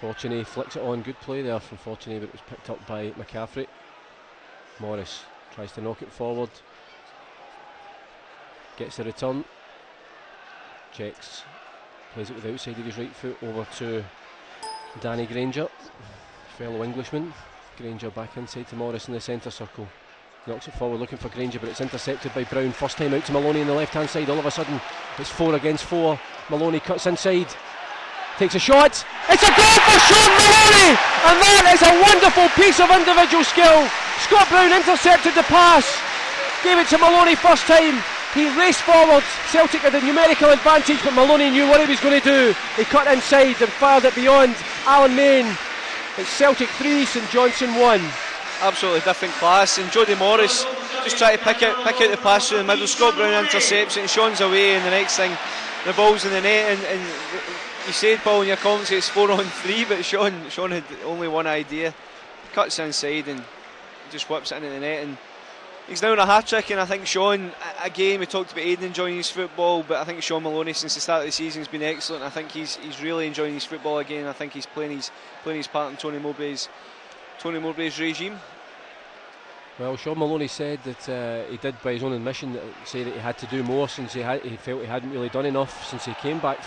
Fortuné flicks it on, good play there from Fortuné, but it was picked up by McCaffrey. Morris tries to knock it forward, gets the return, checks, plays it with the outside of his right foot over to Danny Granger, fellow Englishman. Granger back inside to Morris in the centre circle, knocks it forward looking for Granger, but it's intercepted by Brown. First time out to Maloney on the left hand side. All of a sudden it's 4 against 4. Maloney cuts inside, takes a shot, it's a goal for Sean Maloney, and that is a wonderful piece of individual skill. Scott Brown intercepted the pass, gave it to Maloney first time. He raced forward, Celtic had a numerical advantage, but Maloney knew what he was going to do. He cut inside and fired it beyond Alan Main. It's Celtic 3, St Johnston 1. Absolutely different class, and Jody Morris just trying to pick out the pass through the middle. Scott Brown intercepts it and Sean's away, and the next thing the ball's in the net, and you said, Paul, in your comments it's 4-on-3, but Sean had only one idea. Cuts inside and just whips it into the net, and he's now on a hat-trick. And I think Sean, again, we talked about Aiden enjoying his football, but I think Sean Maloney since the start of the season has been excellent. I think he's really enjoying his football again. I think he's playing his part in Tony Mowbray's regime. Well, Sean Maloney said that he did, by his own admission, say that he had to do more since he felt he hadn't really done enough since he came back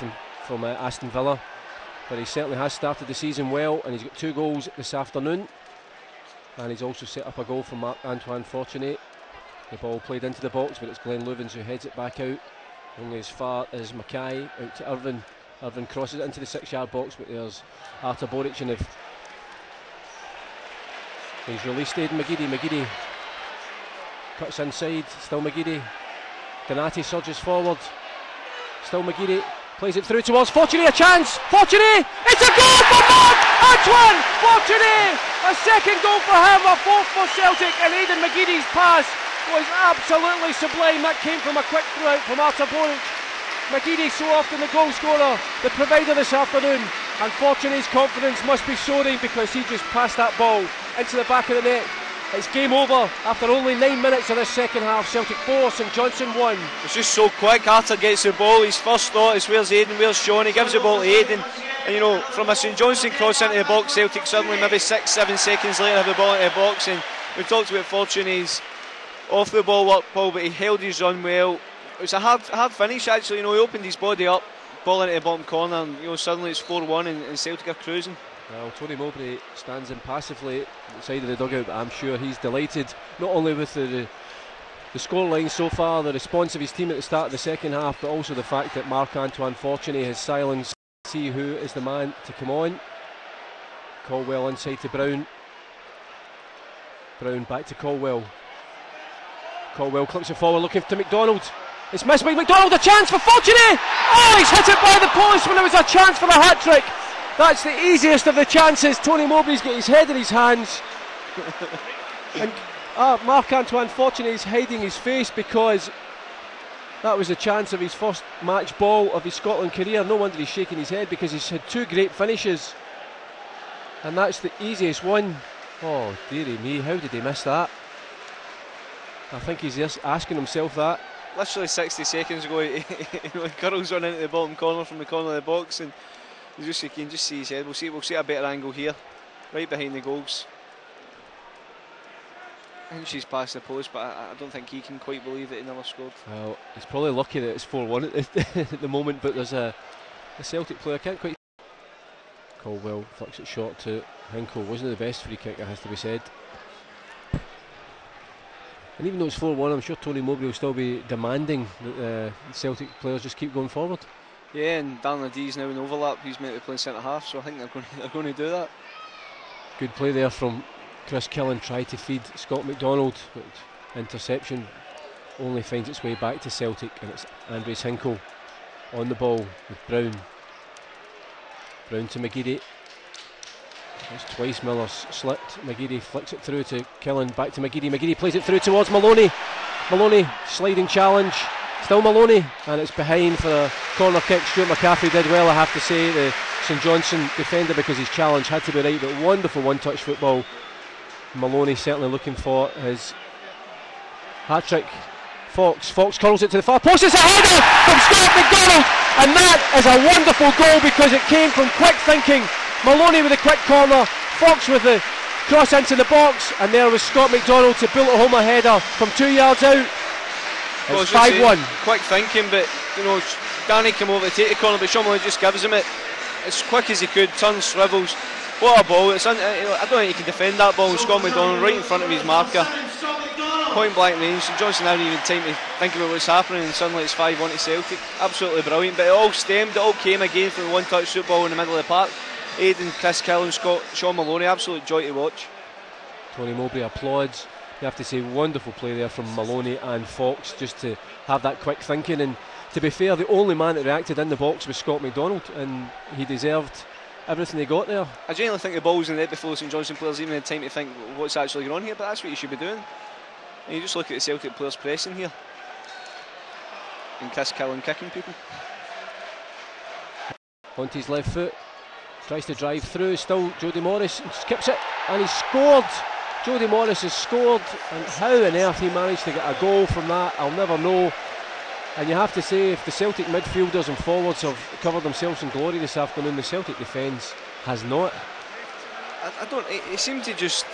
from Aston Villa. But he certainly has started the season well, and he's got 2 goals this afternoon, and he's also set up a goal for Marc-Antoine Fortuné. The ball played into the box, but it's Glenn Loovens who heads it back out, only as far as Mackay, out to Irvin. Irvin crosses it into the 6-yard box, but there's Artur Boric, and he's released Aidan McGeady cuts inside, still McGeady. Donati surges forward, still McGeady, plays it through towards Fortuné, a chance, Fortuné, it's a goal for Marc-Antoine Fortuné, a second goal for him, a 4th for Celtic, and Aidan McGeady's pass was absolutely sublime. That came from a quick throw out from Artur Boric. McGeady, so often the goal scorer, the provider this afternoon, and Fortuné's confidence must be soaring because he just passed that ball into the back of the net. It's game over after only 9 minutes of this second half. Celtic 4, St Johnston 1. It's just so quick. Artur gets the ball, his first thought is where's Aidan, where's Sean. He gives the ball to Aidan, and you know, from a St Johnston cross into the box, Celtic suddenly maybe 6-7 seconds later have the ball into the box. And we've talked about Fortuné's off the ball work, Paul, but he held his run well. It was a hard finish actually. You know, he opened his body up, ball into the bottom corner, and you know, suddenly it's 4-1 and Celtic are cruising. Well, Tony Mowbray stands impassively at the side of the dugout, but I'm sure he's delighted not only with the scoreline so far, the response of his team at the start of the second half, but also the fact that Marc-Antoine Fortuné has silenced. See who is the man to come on. Caldwell inside to Brown. Brown back to Caldwell. Caldwell clips it forward looking to McDonald. It's missed by McDonald, a chance for Fortuné! Oh, he's hit it by the post when there was a chance for a hat-trick. That's the easiest of the chances. Tony Mowbray's got his head in his hands. And Marc-Antoine Fortuné is hiding his face because that was a chance of his first match ball of his Scotland career. No wonder he's shaking his head because he's had 2 great finishes. And that's the easiest one. Oh, dearie me, how did he miss that? I think he's just asking himself that. Literally 60 seconds ago, he curls one into the bottom corner from the corner of the box, and you can just see his head. We'll see a better angle here, right behind the goals. I think she's past the post, but I don't think he can quite believe that he never scored. Well, he's probably lucky that it's 4-1 at the moment, but there's a Celtic player can't quite. Caldwell flicks it short to Hinkle. Wasn't the best free kick, it has to be said. And even though it's 4-1, I'm sure Tony Mowbray will still be demanding that the Celtic players just keep going forward. Yeah, and Dan Ladee's now in overlap. He's meant to be playing centre half, so I think they're going to do that. Good play there from Chris Killen, tried to feed Scott McDonald, but interception only finds its way back to Celtic, and it's Andres Hinkle on the ball with Brown. Brown to McGeady. That's twice Miller's slipped. McGeady flicks it through to Killen, back to McGeady. McGeady plays it through towards Maloney. Maloney, sliding challenge. Still Maloney, and it's behind for a corner kick. Stuart McCaffrey did well, I have to say, the St Johnston defender, because his challenge had to be right, but wonderful one-touch football. Maloney certainly looking for his hat-trick. Fox curls it to the far post. It's a header from Scott McDonald, and that is a wonderful goal because it came from quick thinking Maloney with a quick corner, Fox with the cross into the box, and there was Scott McDonald to bullet home a header from 2 yards out. It's 5-1. Quick thinking, but you know, Danny came over to take the corner, but Sean Maloney just gives him it as quick as he could, turns, swivels. What a ball! I don't think he can defend that ball. Scott McDonald right in front of his marker, point blank range. St Johnston hadn't even time to think about what's happening, and suddenly it's 5-1 to Celtic. Absolutely brilliant, but it all stemmed, it all came again from the one-touch football in the middle of the park. Aidan, Chris Killen, Sean Maloney, absolute joy to watch. Tony Mowbray applauds. You have to say, wonderful play there from Maloney and Fox, just to have that quick thinking. And to be fair, the only man that reacted in the box was Scott McDonald, and he deserved everything they got there. I genuinely think the ball was in the net before the St Johnston players even had time to think what's actually going on here, but that's what you should be doing. And you just look at the Celtic players pressing here, and Chris Killen kicking people. Onto his left foot, tries to drive through, still Jody Morris skips it, and he's scored. Jody Morris has scored, and how on earth he managed to get a goal from that, I'll never know. And you have to say, if the Celtic midfielders and forwards have covered themselves in glory this afternoon, the Celtic defence has not. I don't. He seemed to just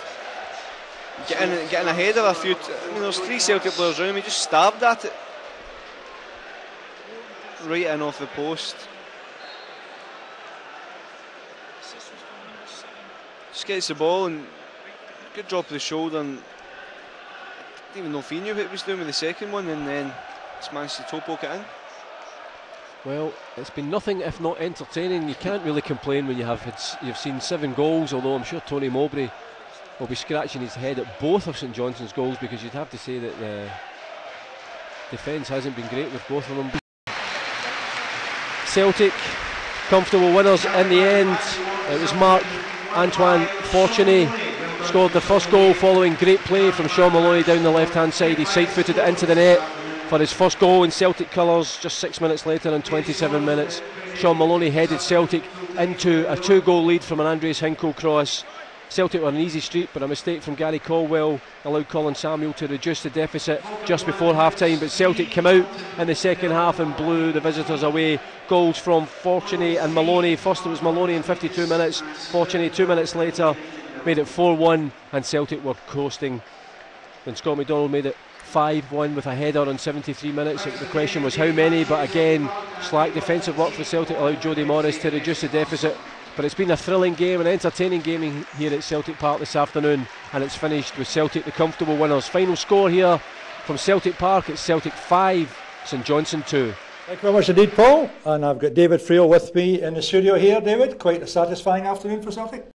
getting ahead of a few. I mean, there's 3 Celtic players around him. He just stabbed at it, right in off the post. Just gets the ball and good drop of the shoulder, and I didn't even know if he knew what he was doing with the second one, and then just managed to toe poke it in. Well, it's been nothing if not entertaining. You can't really complain when you've seen 7 goals, although I'm sure Tony Mowbray will be scratching his head at both of St Johnston's goals, because you'd have to say that the defence hasn't been great with both of them. Celtic comfortable winners in the end. It was Marc-Antoine Fortuné scored the first goal following great play from Sean Maloney down the left hand side. He side-footed it into the net for his first goal in Celtic colours. Just 6 minutes later, in 27 minutes, Sean Maloney headed Celtic into a 2-goal lead from an Andreas Hinkle cross. Celtic were on an easy street, but a mistake from Gary Caldwell allowed Colin Samuel to reduce the deficit just before half-time. But Celtic came out in the second half and blew the visitors away. Goals from Fortuné and Maloney. First it was Maloney in 52 minutes, Fortuné 2 minutes later made it 4-1, and Celtic were coasting. Then Scott McDonald made it 5-1 with a header in 73 minutes. The question was how many, but again, slack defensive work for Celtic allowed Jody Morris to reduce the deficit. But it's been a thrilling game, an entertaining game here at Celtic Park this afternoon, and it's finished with Celtic the comfortable winners. Final score here from Celtic Park, it's Celtic 5, St Johnston 2. Thank you very much indeed, Paul. And I've got David Friel with me in the studio here. David, quite a satisfying afternoon for Celtic.